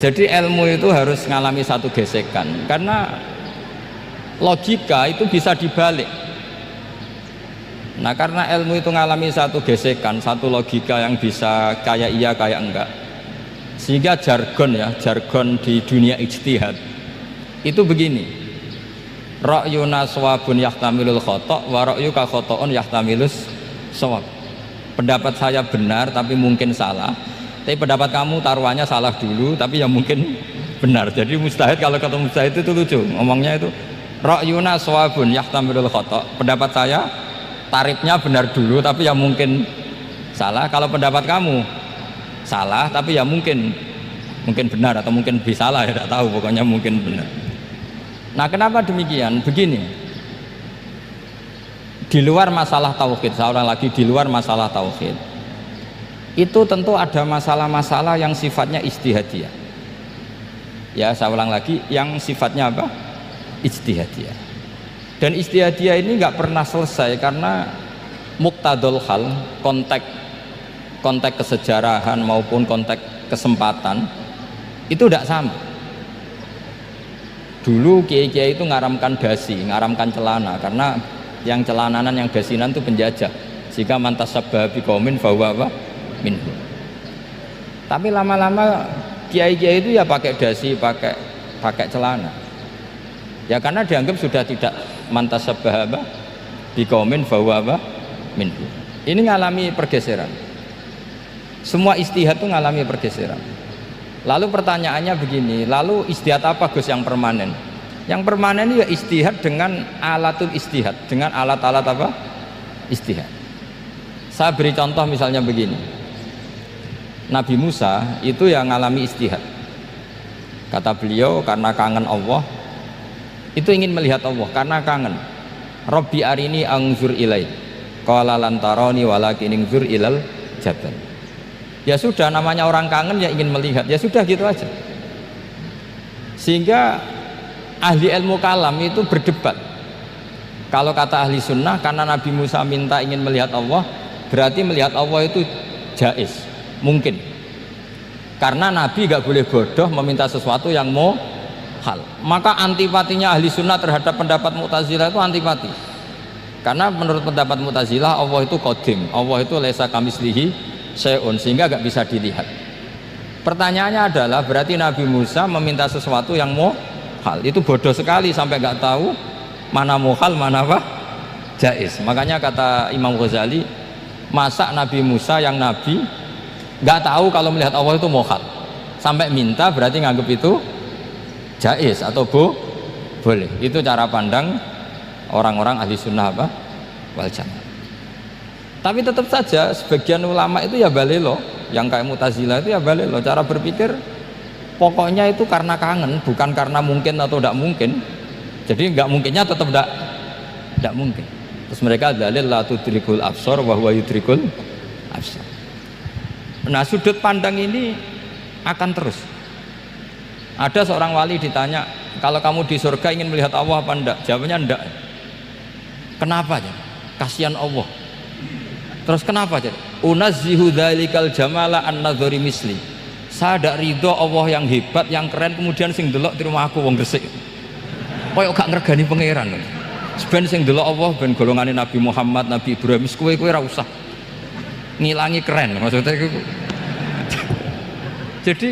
Jadi ilmu itu harus mengalami satu gesekan, karena logika itu bisa dibalik. Nah karena ilmu itu mengalami satu gesekan, satu logika yang bisa kayak iya kayak enggak, sehingga jargon di dunia ijtihad itu begini: ra'yuna shawabun yahtamilul khata' wa ra'yuka khata'un yahtamilus shawab. Pendapat saya benar tapi mungkin salah, tapi pendapat kamu taruhannya salah dulu tapi yang mungkin benar. Jadi mujtahid kalau ketemu mujtahid itu lucu ngomongnya itu, ra'yuna shawabun yahtamilul khata', pendapat saya tarifnya benar dulu tapi yang mungkin salah. Kalau pendapat kamu salah tapi ya mungkin benar atau mungkin bisa salah, ya tidak tahu, pokoknya mungkin benar. Nah kenapa demikian? Begini, di luar masalah tauhid, seorang lagi di luar masalah tauhid itu tentu ada masalah-masalah yang sifatnya ijtihadiyah. Ya saya ulang lagi, yang sifatnya apa? Ijtihadiyah. Dan ijtihadiyah ini nggak pernah selesai karena muqtadul hal, konteks kesejarahan maupun konteks kesempatan itu tidak sama. Dulu kiai-kiai itu ngaramkan dasi, ngaramkan celana, karena yang celananan yang dasinan itu penjajah, sehingga mantasabbaha biqaumin fahuwa minhu. Tapi lama-lama kiai-kiai itu ya pakai dasi, pakai celana, ya karena dianggap sudah tidak mantasabbaha biqaumin fahuwa minhu. Ini ngalami pergeseran. Semua ijtihad itu ngalami pergeseran. Lalu pertanyaannya begini, lalu ijtihad apa Gus yang permanen? Yang permanen ya ijtihad dengan alatul ijtihad, dengan alat-alat apa? Ijtihad. Saya beri contoh misalnya begini. Nabi Musa itu yang ngalami ijtihad. Kata beliau karena kangen Allah, itu ingin melihat Allah karena kangen. Rabbi arini anzur ilai. Qala lan tarani walakin anzur ilal jabal. Ya sudah, namanya orang kangen ya ingin melihat, ya sudah gitu aja. Sehingga ahli ilmu kalam itu berdebat. Kalau kata ahli sunnah, karena Nabi Musa minta ingin melihat Allah, berarti melihat Allah itu jaiz, mungkin. Karena Nabi gak boleh bodoh meminta sesuatu yang hal. Maka antipatinya ahli sunnah terhadap pendapat Mu'tazilah itu antipati. Karena menurut pendapat Mu'tazilah Allah itu qadim, Allah itu laisa kamislihi syai'un, sehingga gak bisa dilihat. Pertanyaannya adalah berarti Nabi Musa meminta sesuatu yang hal, itu bodoh sekali sampai gak tahu mana hal mana apa jaiz. Makanya kata Imam Ghazali, masa Nabi Musa yang Nabi gak tahu kalau melihat Allah itu hal, sampai minta berarti nganggep itu jaiz atau boleh. Itu cara pandang orang-orang ahli sunnah apa? Wal jamaah. Tapi tetap saja sebagian ulama itu ya balelo, yang kayak Mu'tazilah itu ya balelo, cara berpikir pokoknya itu karena kangen, bukan karena mungkin atau tidak mungkin. Jadi nggak mungkinnya tetap tidak mungkin. Terus mereka dalil la tudrikul absar wa huwa yudrikul absar. Nah sudut pandang ini akan terus. Ada seorang wali ditanya, kalau kamu di surga ingin melihat Allah apa enggak? Jawabannya enggak. Kenapa ya? Kasihan Allah. Terus kenapa jadi? Unazzihu dzalikal jamala an-nadhari misli. Saya tidak ridho Allah yang hebat, yang keren, kemudian sing delok di rumah aku wong gresik. Koyo gak ngergani pangeran. Sebenarnya sing delok Allah ben golongane Nabi Muhammad, Nabi Ibrahim, kowe ora usah ngilangi keren maksudnya itu. Jadi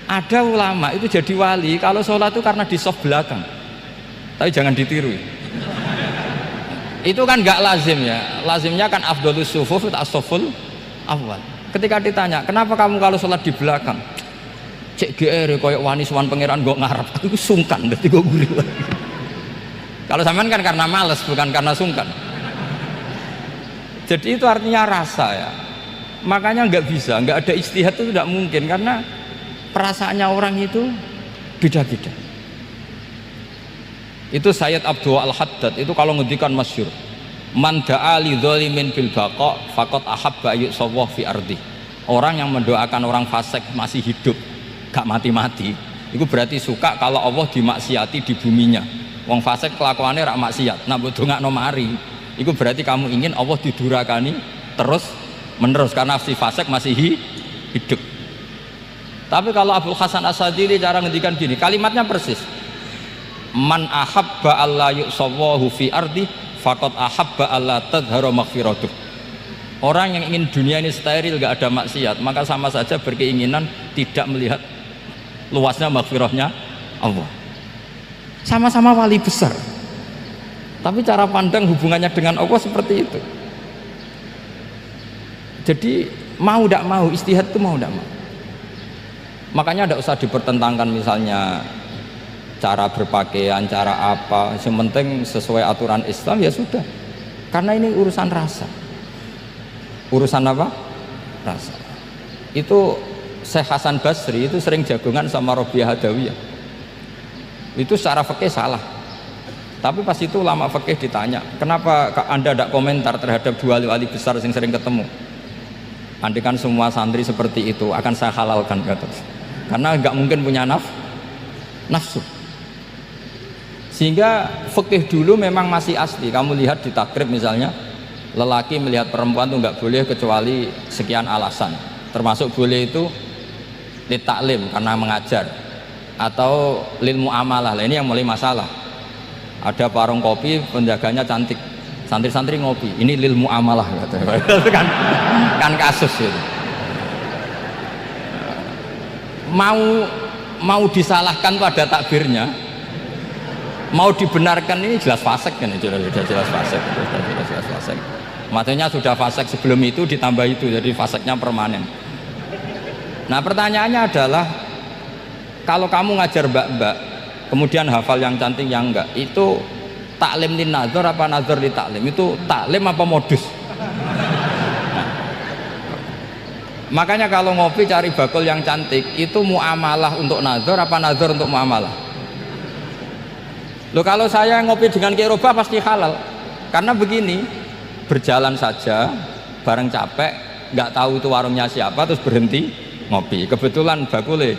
ada ulama itu jadi wali kalau sholat itu karena di soft belakang. Tapi jangan ditiru. Itu kan nggak lazim ya. Lazimnya kan afdhalus sufuf as-saful awal. Ketika ditanya, kenapa kamu kalau sholat di belakang? Cek GR koyok wani suwan pangeran gue ngarep. Aku sungkan, berarti gue gurih lagi. Kalau sampean kan karena males, bukan karena sungkan. Jadi itu artinya rasa ya. Makanya nggak bisa, nggak ada ijtihad itu tidak mungkin karena perasaannya orang itu beda-beda. Itu Sayyid Abdul Al-Haddad itu kalau ngendikan masyhur, man da'a li dzalimin bil baqa faqad ahabba yu'sawwa fi ardi. Orang yang mendoakan orang fasik masih hidup, gak mati-mati, itu berarti suka kalau Allah dimaksiati di buminya. Wong fasik kelakuannya rak maksiat, nak mbok dongakno mari, itu berarti kamu ingin Allah didurakani terus menerus karena si fasik masih hidup. Tapi kalau Abul Hasan As-Sadili cara ngendikan gini, kalimatnya persis. Man ahabba alla yu'sawahu fi ardi faqad ahabba alla tadhara maghfiratuh. Orang yang ingin dunia ini steril, gak ada maksiat, maka sama saja berkeinginan tidak melihat luasnya maghfirahnya Allah. Sama-sama wali besar, tapi cara pandang hubungannya dengan Allah seperti itu. Jadi mau tidak mau, istihad itu mau tidak mau. Makanya tidak usah dipertentangkan misalnya cara berpakaian, cara apa, yang penting sesuai aturan Islam ya sudah. Karena ini urusan rasa. Urusan apa? Rasa. Itu Syekh Hasan Basri itu sering jagongan sama Robiah Hadawiyah. Itu secara fikih salah. Tapi pas itu ulama fikih ditanya, kenapa Anda tidak komentar terhadap dua wali besar yang sering ketemu? Andaikan semua santri seperti itu akan saya halalkan, kata. Karena nggak mungkin punya nafsu. Sehingga fikih dulu memang masih asli. Kamu lihat di takrib misalnya, lelaki melihat perempuan itu nggak boleh kecuali sekian alasan. Termasuk boleh itu litaklim karena mengajar, atau lil muamalah. Ini yang mulai masalah. Ada warung kopi, penjaganya cantik, santri-santri ngopi, ini lil muamalah, kan kasus itu. Mau disalahkan pada takbirnya, mau dibenarkan ini jelas fasik kan, jelas fasik. Maksudnya sudah fasik sebelum itu ditambah itu, jadi fasiknya permanen. Nah pertanyaannya adalah, kalau kamu ngajar mbak-mbak kemudian hafal yang cantik yang enggak, itu taklim lin nazar apa nazar li taklim? Itu taklim apa modus? Makanya kalau ngopi cari bakul yang cantik, itu muamalah untuk nazar apa nazar untuk muamalah? Loh, kalau saya ngopi dengan kiroba pasti halal. Karena begini, berjalan saja bareng capek, nggak tahu itu warungnya siapa, terus berhenti ngopi, kebetulan bakulnya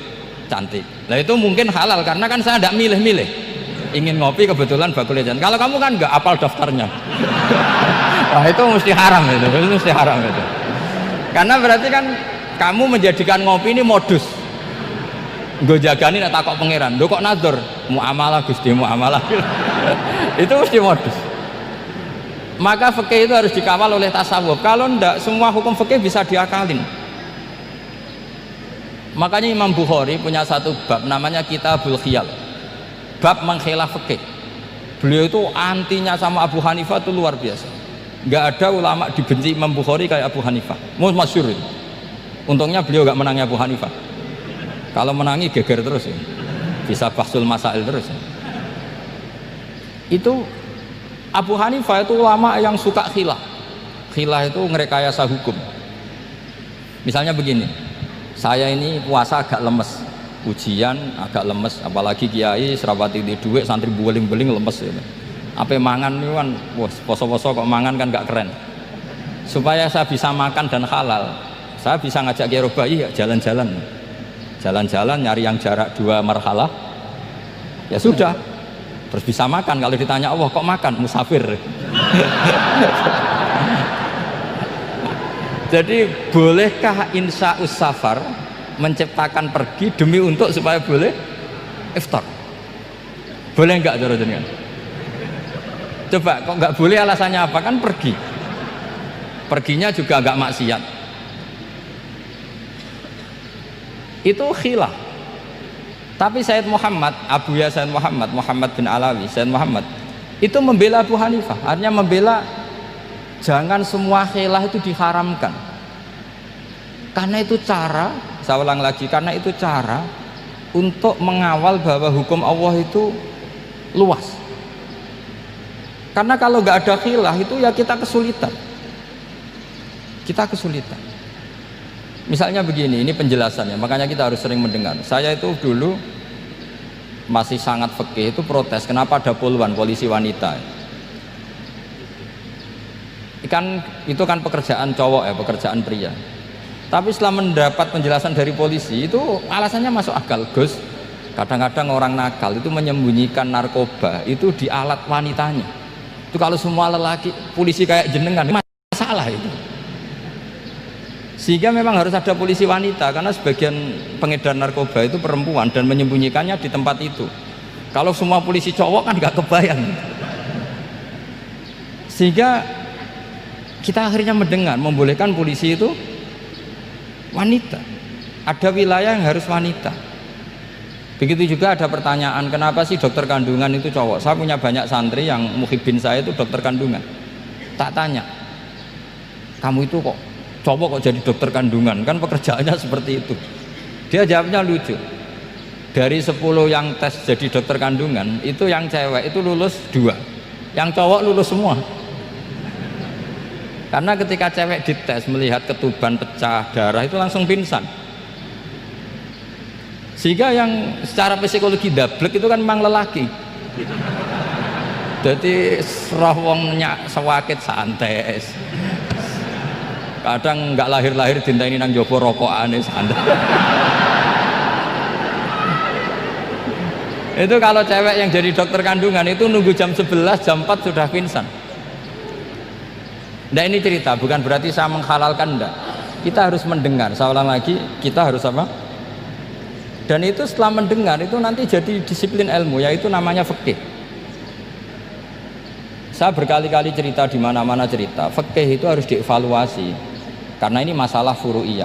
cantik. Nah itu mungkin halal karena kan saya tidak milih-milih, ingin ngopi kebetulan bakulnya cantik. Kalau kamu kan nggak apal daftarnya. Wah itu mesti haram itu mesti haram itu. Karena berarti kan kamu menjadikan ngopi ini modus. Gue jagani nak takok pangeran, lo kok nazar muamalah Gusti muamalah. Itu mesti modus. Maka fikih itu harus dikawal oleh tasawuf. Kalau ndak, semua hukum fikih bisa diakalin. Makanya Imam Bukhari punya satu bab namanya Kitabul Khiyal, bab mengkhilaf fikih. Beliau itu antinya sama Abu Hanifah itu luar biasa. Nggak ada ulama dibenci Imam Bukhari kayak Abu Hanifah. Masyhur itu. Untungnya beliau nggak menangnya Abu Hanifah. Kalau menangi geger terus ya. Bisa bahsul masail terus ya. Itu Abu Hanifah itu ulama yang suka khilah. Khilah itu ngerekayasa hukum. Misalnya begini, saya ini puasa agak lemes, ujian agak lemes, apalagi kiai serawati di duit, santri beling-beling lemes ya. Apa mangan ini kan, poso-poso kok mangan kan gak keren. Supaya saya bisa makan dan halal, saya bisa ngajak kiai Robai ya jalan-jalan. Jalan-jalan nyari yang jarak 2 marhalah. Ya sudah. Terus bisa makan. Kalau ditanya Allah kok makan? Musafir. Jadi bolehkah insya'us safar menciptakan pergi demi untuk supaya boleh iftar? Boleh enggak cara jenengan? Coba kok enggak boleh, alasannya apa? Kan pergi. Perginya juga enggak maksiat. Itu khilaf. Tapi Sayyid Muhammad, Abuya Sayyid Muhammad, Muhammad bin Alawi, Sayyid Muhammad itu membela Abu Hanifah, artinya membela jangan semua khilaf itu diharamkan. Karena itu cara, saya ulang lagi, karena itu cara untuk mengawal bahwa hukum Allah itu luas. Karena kalau nggak ada khilaf itu ya kita kesulitan. Kita kesulitan. Misalnya begini, ini penjelasannya, makanya kita harus sering mendengar. Saya itu dulu masih sangat fikih itu protes, kenapa ada poluan polisi wanita? Itu kan pekerjaan cowok ya, pekerjaan pria. Tapi setelah mendapat penjelasan dari polisi, itu alasannya masuk akal, Gus. Kadang-kadang orang nakal itu menyembunyikan narkoba itu di alat wanitanya. Itu kalau semua lelaki polisi kayak jenengan, masalah itu. Sehingga memang harus ada polisi wanita karena sebagian pengedar narkoba itu perempuan dan menyembunyikannya di tempat itu. Kalau semua polisi cowok kan nggak kebayang. Sehingga kita akhirnya mendengar membolehkan polisi itu wanita. Ada wilayah yang harus wanita. Begitu juga ada pertanyaan, kenapa sih dokter kandungan itu cowok? Saya punya banyak santri yang muhibin saya itu dokter kandungan. Tak tanya, kamu itu kok cowok kok jadi dokter kandungan? Kan pekerjaannya seperti itu. Dia jawabnya lucu. Dari 10 yang tes jadi dokter kandungan, itu yang cewek itu lulus 2, yang cowok lulus semua. Karena ketika cewek dites melihat ketuban pecah darah itu langsung pingsan. Sehingga yang secara psikologi dablek itu kan memang lelaki. Jadi serah wongnya sewakit santai. Kadang nggak lahir-lahir dinteni nang jopo rokokane santai. Itu kalau cewek yang jadi dokter kandungan itu nunggu jam 11, jam 4 sudah pingsan. Nah ini cerita, bukan berarti saya menghalalkan, enggak. Kita harus mendengar, saya ulang lagi, kita harus apa? Dan itu setelah mendengar itu nanti jadi disiplin ilmu, yaitu namanya fikih. Saya berkali-kali cerita di mana-mana cerita, fikih itu harus dievaluasi karena ini masalah furu'iyah.